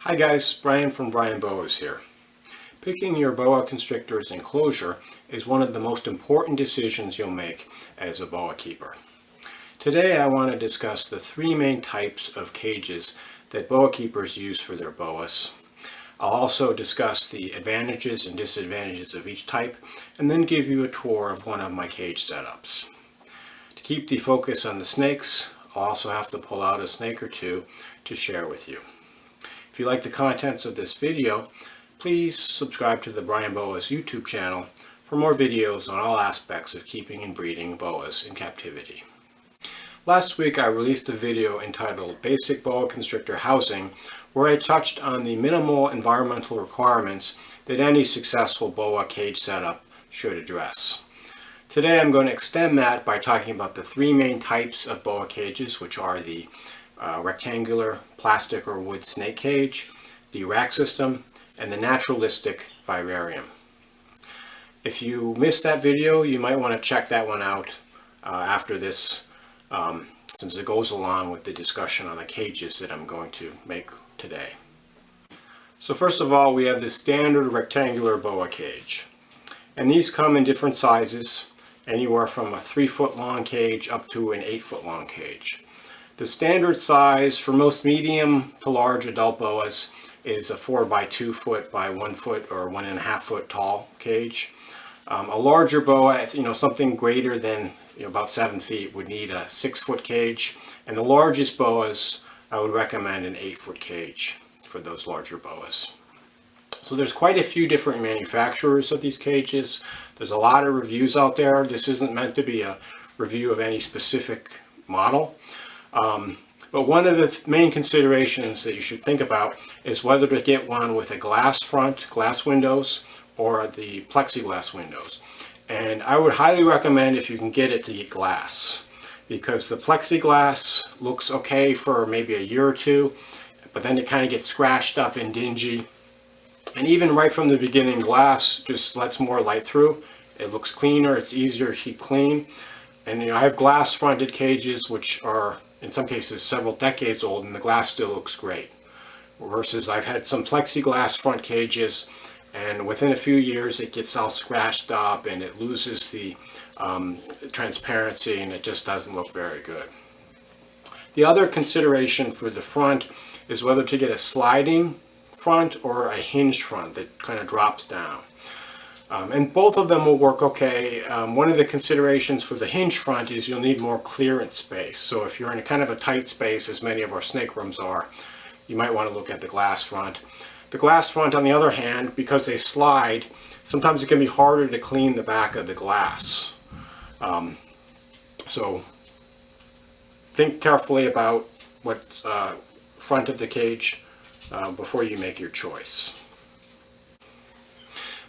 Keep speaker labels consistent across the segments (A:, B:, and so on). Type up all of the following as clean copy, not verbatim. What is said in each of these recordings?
A: Hi guys, Brian from Brian Boas here. Picking your boa constrictor's enclosure is one of the most important decisions you'll make as a boa keeper. Today I want to discuss the three main types of cages that boa keepers use for their boas. I'll also discuss the advantages and disadvantages of each type and then give you a tour of one of my cage setups. To keep the focus on the snakes, I'll also have to pull out a snake or two to share with you. If you like the contents of this video, please subscribe to the Brian Boas YouTube channel for more videos on all aspects of keeping and breeding boas in captivity. Last week I released a video entitled Basic Boa Constrictor Housing, where I touched on the minimal environmental requirements that any successful boa cage setup should address. Today I'm going to extend that by talking about the three main types of boa cages, which are the rectangular, plastic or wood snake cage, the rack system, and the naturalistic vivarium. If you missed that video, you might want to check that one out after this, since it goes along with the discussion on the cages that I'm going to make today. So first of all, we have the standard rectangular boa cage. And these come in different sizes, anywhere from a 3-foot long cage up to an 8-foot long cage. The standard size for most medium to large adult boas is a 4 by 2 foot by 1 foot or 1.5 foot tall cage. A larger boa, something greater than about 7 feet, would need a 6-foot cage, and the largest boas I would recommend an 8-foot cage for those larger boas. So there's quite a few different manufacturers of these cages. There's a lot of reviews out there. This isn't meant to be a review of any specific model. But one of the main considerations that you should think about is whether to get one with a glass front, glass windows, or the plexiglass windows. And I would highly recommend, if you can get it, to get glass, because the plexiglass looks okay for maybe a year or two, but then it kind of gets scratched up and dingy. And even right from the beginning, glass just lets more light through. It looks cleaner, it's easier to keep clean. And I have glass fronted cages which are in some cases several decades old, and the glass still looks great. Versus I've had some plexiglass front cages, and within a few years it gets all scratched up and it loses the transparency, and it just doesn't look very good. The other consideration for the front is whether to get a sliding front or a hinged front that kind of drops down. And both of them will work okay. One of the considerations for the hinge front is you'll need more clearance space. So if you're in a kind of a tight space, as many of our snake rooms are, you might want to look at the glass front. The glass front, on the other hand, because they slide, sometimes it can be harder to clean the back of the glass. So think carefully about what's front of the cage before you make your choice.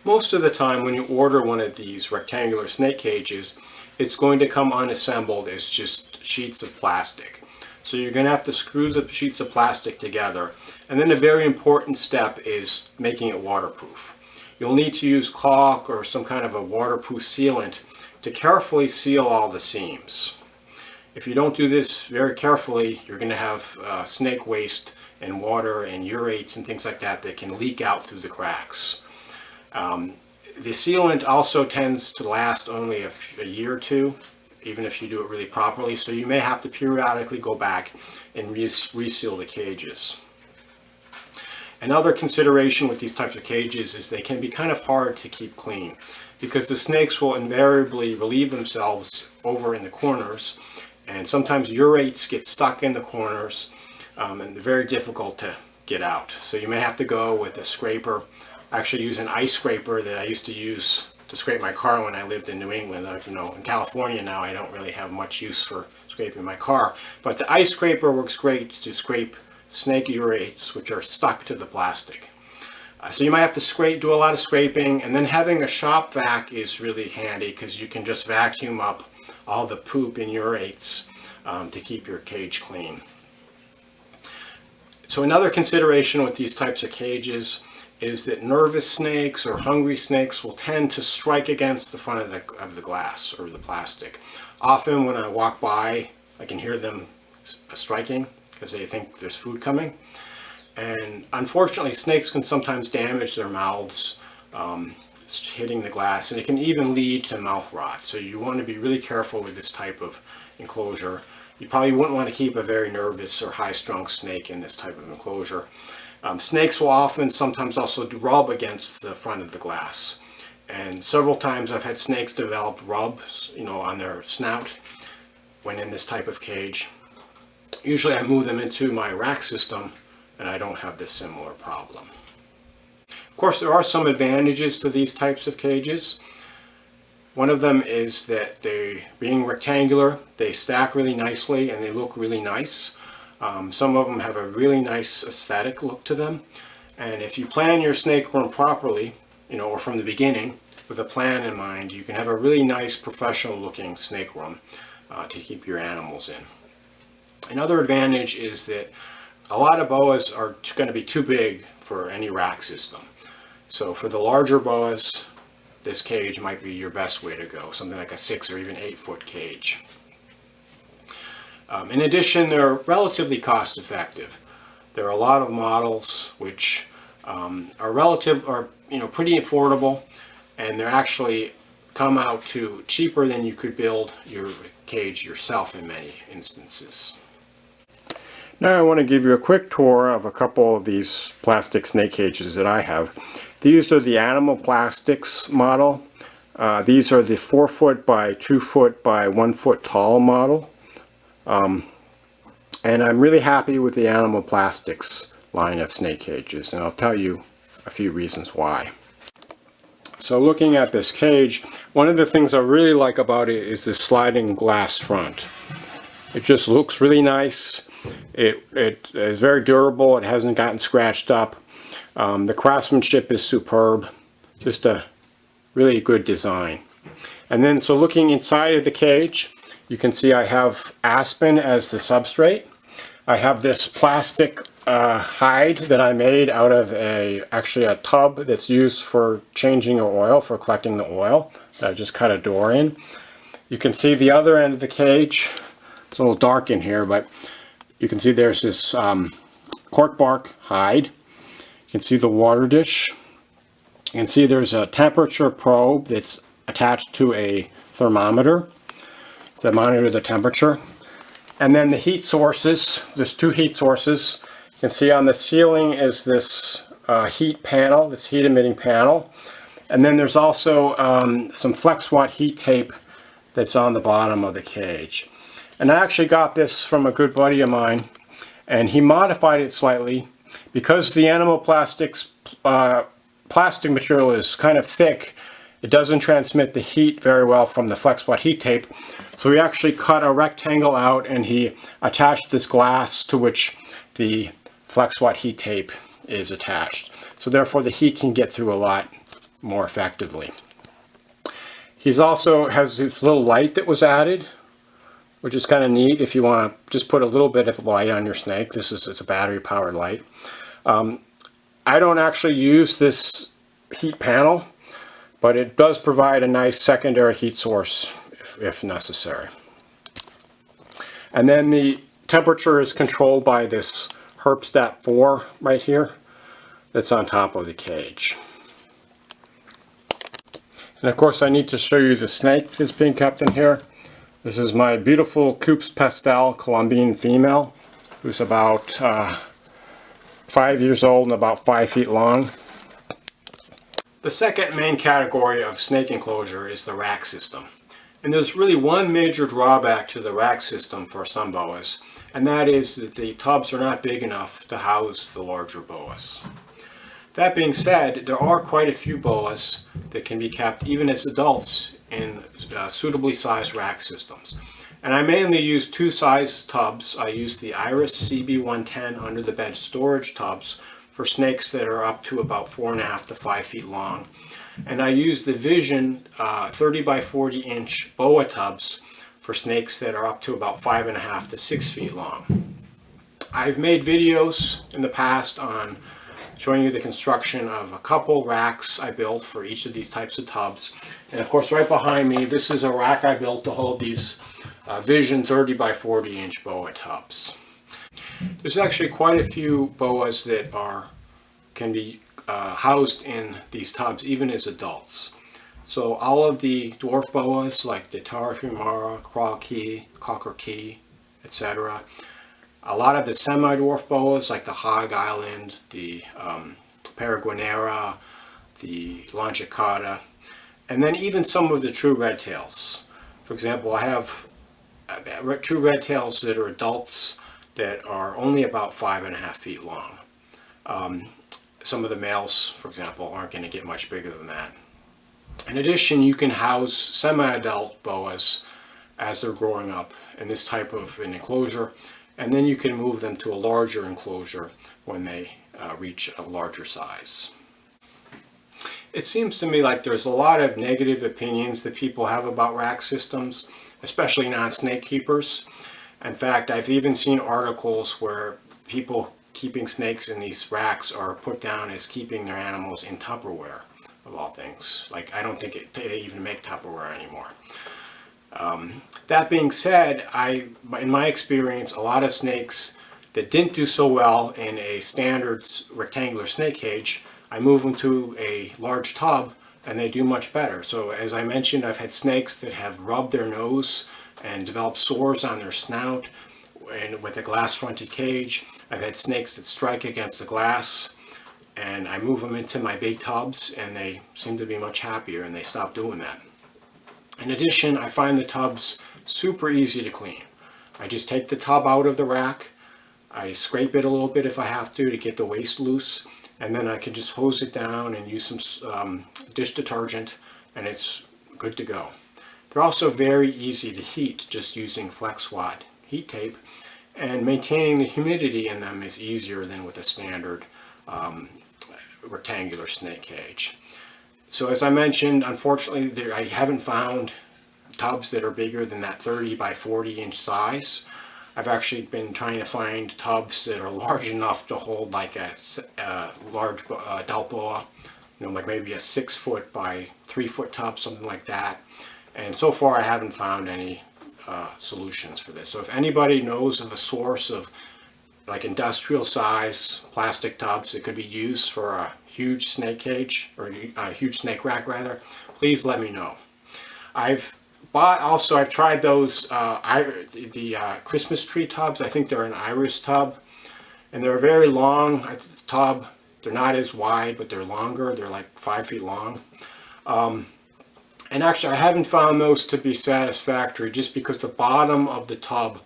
A: Most of the time when you order one of these rectangular snake cages, it's going to come unassembled as just sheets of plastic. So you're going to have to screw the sheets of plastic together. And then a very important step is making it waterproof. You'll need to use caulk or some kind of a waterproof sealant to carefully seal all the seams. If you don't do this very carefully, you're going to have snake waste and water and urates and things like that that can leak out through the cracks. The sealant also tends to last only a year or two, even if you do it really properly, so you may have to periodically go back and reseal the cages. Another consideration with these types of cages is they can be kind of hard to keep clean, because the snakes will invariably relieve themselves over in the corners, and sometimes urates get stuck in the corners, and they're very difficult to get out. So you may have to go with a scraper. I actually use an ice scraper that I used to use to scrape my car when I lived in New England. In California now I don't really have much use for scraping my car, but the ice scraper works great to scrape snake urates which are stuck to the plastic. So you might have to do a lot of scraping, and then having a shop vac is really handy because you can just vacuum up all the poop and urates to keep your cage clean. So another consideration with these types of cages is that nervous snakes or hungry snakes will tend to strike against the front of the glass or the plastic. Often when I walk by, I can hear them striking because they think there's food coming. And unfortunately, snakes can sometimes damage their mouths, hitting the glass, and it can even lead to mouth rot. So you want to be really careful with this type of enclosure. You probably wouldn't want to keep a very nervous or high-strung snake in this type of enclosure. Snakes will often sometimes also rub against the front of the glass. And several times I've had snakes develop rubs, on their snout when in this type of cage. Usually I move them into my rack system and I don't have this similar problem. Of course, there are some advantages to these types of cages. One of them is that they, being rectangular, they stack really nicely and they look really nice. Some of them have a really nice aesthetic look to them. And if you plan your snake room properly, or from the beginning, with a plan in mind, you can have a really nice professional looking snake room to keep your animals in. Another advantage is that a lot of boas are going to be too big for any rack system. So for the larger boas, this cage might be your best way to go, something like a 6 or even 8 foot cage. In addition, they're relatively cost effective. There are a lot of models which are pretty affordable, and they're actually come out to cheaper than you could build your cage yourself in many instances. Now I want to give you a quick tour of a couple of these plastic snake cages that I have. These are the Animal Plastics model. These are the 4 foot by 2 foot by 1 foot tall model. And I'm really happy with the Animal Plastics line of snake cages, and I'll tell you a few reasons why. So looking at this cage, one of the things I really like about it is this sliding glass front. It just looks really nice. It is very durable. It hasn't gotten scratched up. The craftsmanship is superb. Just a really good design. And then so looking inside of the cage, you can see I have aspen as the substrate. I have this plastic hide that I made out of actually a tub that's used for changing the oil, for collecting the oil, that I just cut a door in. You can see the other end of the cage. It's a little dark in here, but you can see there's this cork bark hide. You can see the water dish. You can see there's a temperature probe that's attached to a thermometer to monitor the temperature. And then the heat sources, there's 2 heat sources. You can see on the ceiling is this heat panel, this heat emitting panel. And then there's also some FlexWatt heat tape that's on the bottom of the cage. And I actually got this from a good buddy of mine, and he modified it slightly because the Animal Plastics plastic material is kind of thick. It doesn't transmit the heat very well from the FlexWatt heat tape. So he actually cut a rectangle out and he attached this glass to which the FlexWatt heat tape is attached. So therefore the heat can get through a lot more effectively. He's also has this little light that was added, which is kind of neat if you want to just put a little bit of light on your snake. It's a battery powered light. I don't actually use this heat panel, but it does provide a nice secondary heat source if necessary. And then the temperature is controlled by this Herpstat 4 right here that's on top of the cage. And of course I need to show you the snake that's being kept in here. This is my beautiful Coups Pastel Colombian female, who's about 5 years old and about 5 feet long. The second main category of snake enclosure is the rack system. And there's really one major drawback to the rack system for some boas, and that is that the tubs are not big enough to house the larger boas. That being said, there are quite a few boas that can be kept even as adults in suitably sized rack systems. And I mainly use 2 size tubs. I use the Iris CB110 under the bed storage tubs for snakes that are up to about 4.5 to 5 feet long. And I use the Vision 30 by 40 inch boa tubs for snakes that are up to about 5.5 to 6 feet long. I've made videos in the past on showing you the construction of a couple racks I built for each of these types of tubs. And of course right behind me, this is a rack I built to hold these Vision 30 by 40 inch boa tubs. There's actually quite a few boas that can be housed in these tubs even as adults. So all of the dwarf boas like the tarahumara, craw key, cocker key, etc. A lot of the semi-dwarf boas like the hog island, the peregrinaria, the longicauda, and then even some of the true redtails. For example, I have true redtails that are adults that are only about 5.5 feet long. Some of the males, for example, aren't going to get much bigger than that. In addition, you can house semi-adult boas as they're growing up in this type of an enclosure, and then you can move them to a larger enclosure when they reach a larger size. It seems to me like there's a lot of negative opinions that people have about rack systems, especially non-snake keepers. In fact, I've even seen articles where people keeping snakes in these racks are put down as keeping their animals in Tupperware, of all things. Like, I don't think they even make Tupperware anymore. That being said, in my experience, a lot of snakes that didn't do so well in a standard rectangular snake cage, I move them to a large tub and they do much better. So as I mentioned, I've had snakes that have rubbed their nose and developed sores on their snout and with a glass fronted cage. I've had snakes that strike against the glass, and I move them into my big tubs and they seem to be much happier and they stop doing that. In addition, I find the tubs super easy to clean. I just take the tub out of the rack, I scrape it a little bit if I have to get the waste loose, and then I can just hose it down and use some dish detergent and it's good to go. They're also very easy to heat just using FlexWatt heat tape, and maintaining the humidity in them is easier than with a standard rectangular snake cage. So as I mentioned, unfortunately I haven't found tubs that are bigger than that 30 by 40 inch size. I've actually been trying to find tubs that are large enough to hold like a large adult boa, like maybe a 6 foot by 3 foot tub, something like that. And so far I haven't found any solutions for this. So if anybody knows of a source of like industrial size plastic tubs that could be used for a huge snake cage, or a huge snake rack rather, please let me know. I've tried those Christmas tree tubs. I think they're an iris tub, and they're very long tub. They're not as wide, but they're longer. They're like 5 feet long. And actually I haven't found those to be satisfactory just because the bottom of the tub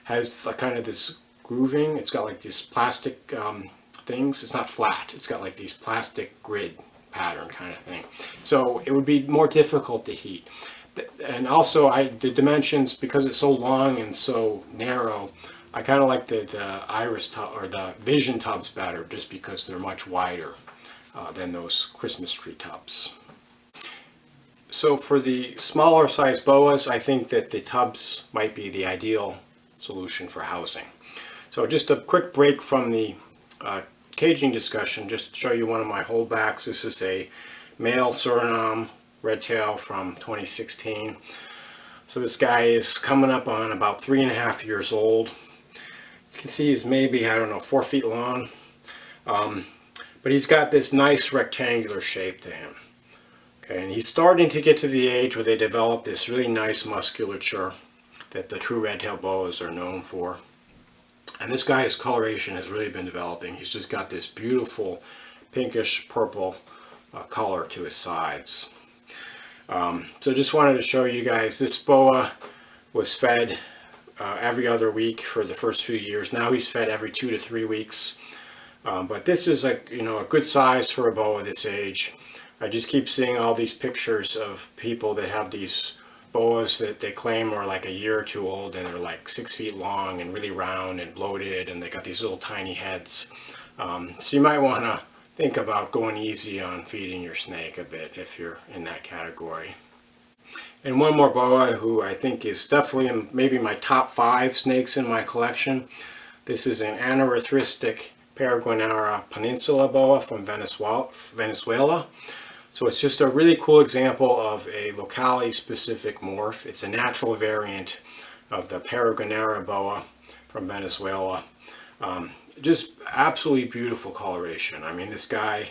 A: has kind of this grooving. It's got like these plastic things. It's not flat. It's got like these plastic grid pattern kind of thing. So it would be more difficult to heat. And also the dimensions, because it's so long and so narrow, I kind of like the iris tub or the vision tubs better just because they're much wider than those Christmas tree tubs. So for the smaller size boas, I think that the tubs might be the ideal solution for housing. So just a quick break from the caging discussion, just to show you one of my holdbacks. This is a male Suriname redtail from 2016. So this guy is coming up on about 3.5 years old. You can see he's maybe, I don't know, 4 feet long. But he's got this nice rectangular shape to him. Okay, and he's starting to get to the age where they develop this really nice musculature that the true redtail boas are known for. And this guy's coloration has really been developing. He's just got this beautiful pinkish purple color to his sides. So just wanted to show you guys, this boa was fed every other week for the first few years. Now he's fed every 2 to 3 weeks. But this is a good size for a boa this age. I just keep seeing all these pictures of people that have these boas that they claim are like a year or two old, and they're like 6 feet long and really round and bloated, and they got these little tiny heads. So you might want to think about going easy on feeding your snake a bit if you're in that category. And one more boa who I think is definitely in maybe my top 5 snakes in my collection. This is an Naturalistic Peregrinaria Peninsula boa from Venezuela. So it's just a really cool example of a locality specific morph. It's a natural variant of the Peregrinaria boa from Venezuela. Just absolutely beautiful coloration. I mean, this guy,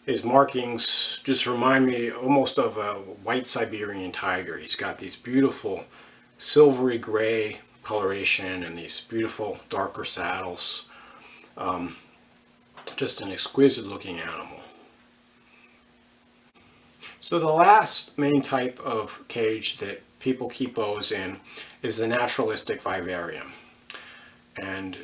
A: his markings just remind me almost of a white Siberian tiger. He's got these beautiful silvery gray coloration and these beautiful darker saddles. Just an exquisite looking animal. So the last main type of cage that people keep boas in is the naturalistic vivarium. And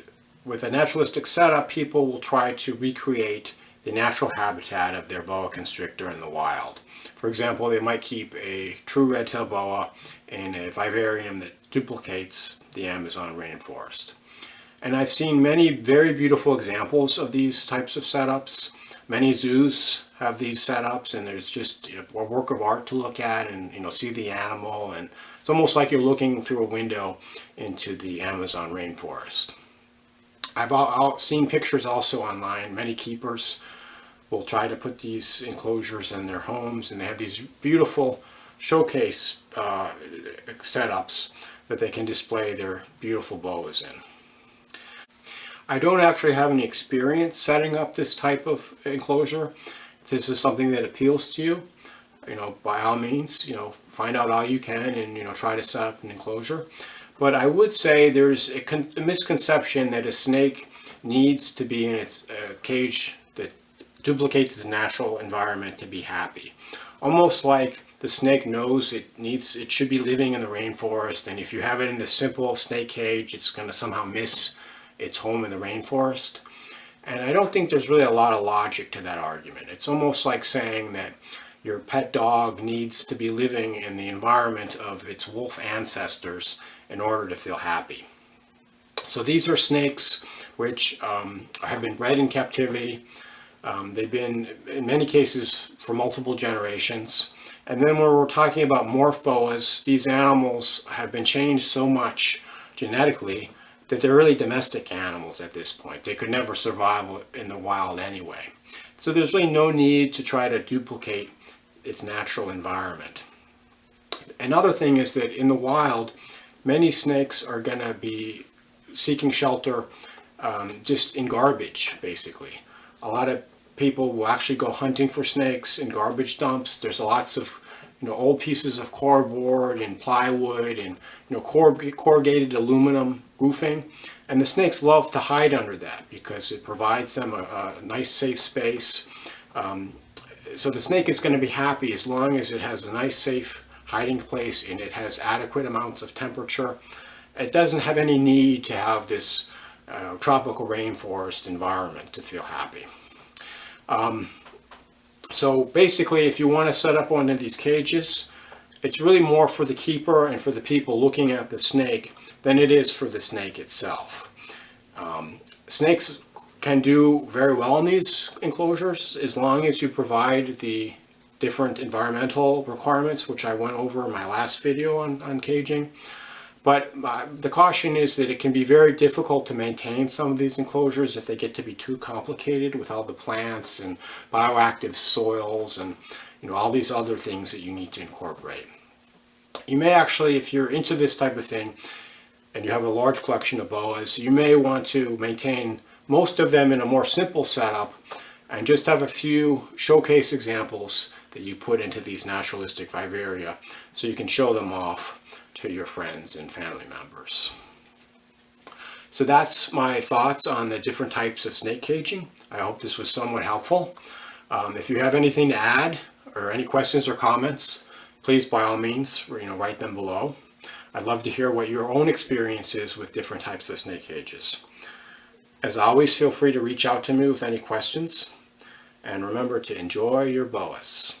A: with a naturalistic setup, people will try to recreate the natural habitat of their boa constrictor in the wild. For example, they might keep a true red-tailed boa in a vivarium that duplicates the Amazon rainforest. And I've seen many very beautiful examples of these types of setups. Many zoos have these setups, and there's just a work of art to look at and see the animal, and it's almost like you're looking through a window into the Amazon rainforest. I've seen pictures also online. Many keepers will try to put these enclosures in their homes, and they have these beautiful showcase setups that they can display their beautiful boas in. I don't actually have any experience setting up this type of enclosure. If this is something that appeals to you, by all means, find out all you can and, try to set up an enclosure. But I would say there's a misconception that a snake needs to be in its cage that duplicates its natural environment to be happy. Almost like the snake knows it should be living in the rainforest, and if you have it in this simple snake cage, it's going to somehow miss its home in the rainforest. And I don't think there's really a lot of logic to that argument. It's almost like saying that your pet dog needs to be living in the environment of its wolf ancestors in order to feel happy. So these are snakes which have been bred in captivity. They've been, in many cases, for multiple generations. And then when we're talking about morph boas, these animals have been changed so much genetically that they're really domestic animals at this point. They could never survive in the wild anyway. So there's really no need to try to duplicate its natural environment. Another thing is that in the wild, many snakes are going to be seeking shelter just in garbage, basically. A lot of people will actually go hunting for snakes in garbage dumps. There's lots of old pieces of cardboard and plywood and corrugated aluminum roofing, and the snakes love to hide under that because it provides them a nice safe space. So the snake is going to be happy as long as it has a nice safe hiding place and it has adequate amounts of temperature. It doesn't have any need to have this tropical rainforest environment to feel happy. So basically, if you want to set up one of these cages, it's really more for the keeper and for the people looking at the snake than it is for the snake itself. Snakes can do very well in these enclosures as long as you provide the different environmental requirements, which I went over in my last video on caging. But the caution is that it can be very difficult to maintain some of these enclosures if they get to be too complicated with all the plants and bioactive soils and all these other things that you need to incorporate. You may actually, if you're into this type of thing and you have a large collection of boas, you may want to maintain most of them in a more simple setup and just have a few showcase examples that you put into these naturalistic vivaria so you can show them off to your friends and family members. So that's my thoughts on the different types of snake caging. I hope this was somewhat helpful. If you have anything to add or any questions or comments, please by all means write them below. I'd love to hear what your own experience is with different types of snake cages. As always, feel free to reach out to me with any questions, and remember to enjoy your boas.